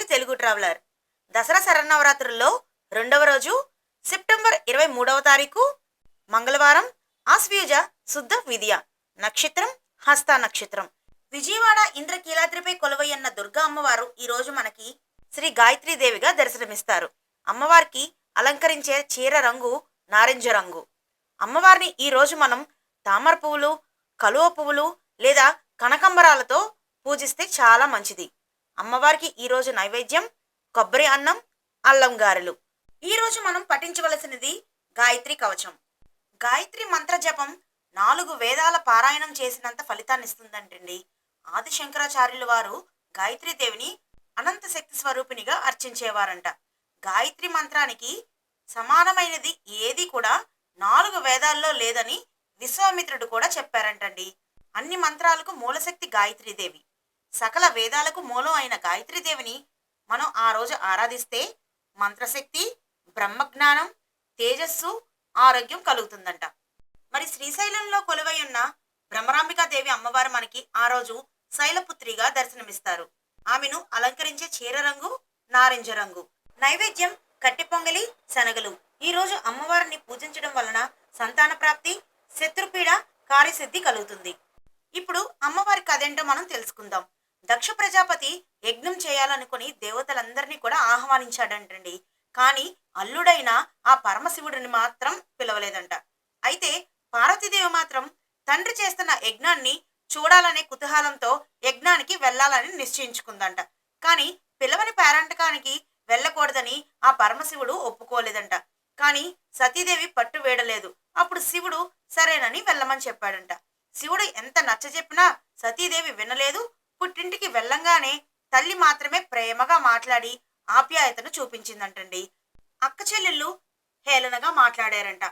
Family Telugu traveller. Dasara శరన్నవరాత్రుల్లో రెండవ రోజు సెప్టెంబర్ 23వ తారీఖు మంగళవారం, ఆశ్వయుజ శుద్ధ విదియ, నక్షత్రం హస్త నక్షత్రం. విజయవాడ ఇంద్రకీలాద్రిపై కొలువయ్యన్న దుర్గా అమ్మవారు ఈ రోజు మనకి శ్రీ గాయత్రీదేవిగా దర్శనమిస్తారు. అమ్మవారికి అలంకరించే చీర రంగు నారింజ రంగు. అమ్మవారిని ఈ రోజు మనం తామర పువ్వులు, కలువ పువ్వులు లేదా కనకంబరాలతో పూజిస్తే చాలా మంచిది. అమ్మవారికి ఈరోజు నైవేద్యం కొబ్బరి అన్నం, అల్లం గారెలు. ఈరోజు మనం పఠించవలసినది గాయత్రి కవచం. గాయత్రి మంత్ర జపం 4 వేదాల పారాయణం చేసినంత ఫలితాన్ని ఇస్తుందంటండి. ఆది శంకరాచార్యుల వారు గాయత్రీదేవిని అనంత శక్తి స్వరూపిణిగా అర్చించేవారంట. గాయత్రి మంత్రానికి సమానమైనది ఏది కూడా 4 వేదాల్లో లేదని విశ్వామిత్రుడు కూడా చెప్పారంటండి. అన్ని మంత్రాలకు మూలశక్తి గాయత్రీదేవి. సకల వేదాలకు మూలం అయిన గాయత్రీదేవిని మనం ఆ రోజు ఆరాధిస్తే మంత్రశక్తి, బ్రహ్మజ్ఞానం, తేజస్సు, ఆరోగ్యం కలుగుతుందంట. మరి శ్రీశైలంలో కొలువై ఉన్న భ్రమరాంబికాదేవి అమ్మవారు మనకి ఆ రోజు శైలపుత్రిగా దర్శనమిస్తారు. ఆమెను అలంకరించే చీర రంగు నారింజ రంగు. నైవేద్యం కట్టి పొంగలి, శనగలు. ఈ రోజు అమ్మవారిని పూజించడం వలన సంతాన ప్రాప్తి, శత్రుపీడ, కార్యసిద్ధి కలుగుతుంది. ఇప్పుడు అమ్మవారి కథేంటో మనం తెలుసుకుందాం. దక్ష ప్రజాపతి యజ్ఞం చేయాలనుకుని దేవతలందరినీ కూడా ఆహ్వానించాడంటండి. కానీ అల్లుడైన ఆ పరమశివుడిని మాత్రం పిలవలేదంట. అయితే పార్వతీదేవి మాత్రం తండ్రి చేస్తున్న యజ్ఞాన్ని చూడాలనే కుతూహలంతో యజ్ఞానికి వెళ్ళాలని నిశ్చయించుకుందంట. కానీ పిలవని పేరంటకానికి వెళ్ళకూడదని ఆ పరమశివుడు ఒప్పుకోలేదంట. కానీ సతీదేవి పట్టు వేడలేదు. అప్పుడు శివుడు సరేనని వెళ్ళమని చెప్పాడంట. శివుడు ఎంత నచ్చజెప్పినా సతీదేవి వినలేదు. పుట్టింటికి వెళ్ళంగానే తల్లి మాత్రమే ప్రేమగా మాట్లాడి ఆప్యాయతను చూపించిందంటండి. అక్క చెల్లెళ్ళు హేళనగా మాట్లాడారంట.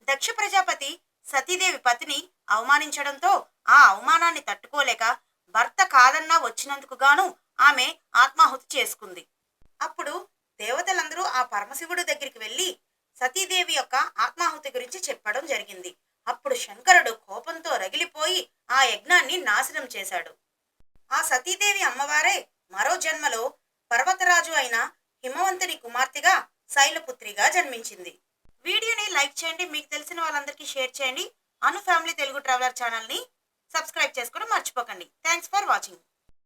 దక్ష ప్రజాపతి సతీదేవి పతిని అవమానించడంతో ఆ అవమానాన్ని తట్టుకోలేక భర్త కాదన్నా వచ్చినందుకు గాను ఆమె ఆత్మాహుతి చేసుకుంది. అప్పుడు దేవతలందరూ ఆ పరమశివుడి దగ్గరికి వెళ్ళి సతీదేవి యొక్క ఆత్మాహుతి గురించి చెప్పడం జరిగింది. అప్పుడు శంకరుడు కోపంతో రగిలిపోయి ఆ యజ్ఞాన్ని నాశనం చేశాడు. ఆ సతీదేవి అమ్మవారే మరో జన్మలో పర్వతరాజు అయిన హిమవంతుని కుమార్తెగా శైలపుత్రిగా జన్మించింది. వీడియోని లైక్ చేయండి, మీకు తెలిసిన వాళ్ళందరికీ షేర్ చేయండి. అను ఫ్యామిలీ తెలుగు ట్రావెలర్ ఛానల్ని సబ్స్క్రైబ్ చేసుకోవడం మర్చిపోకండి. Thanks for watching.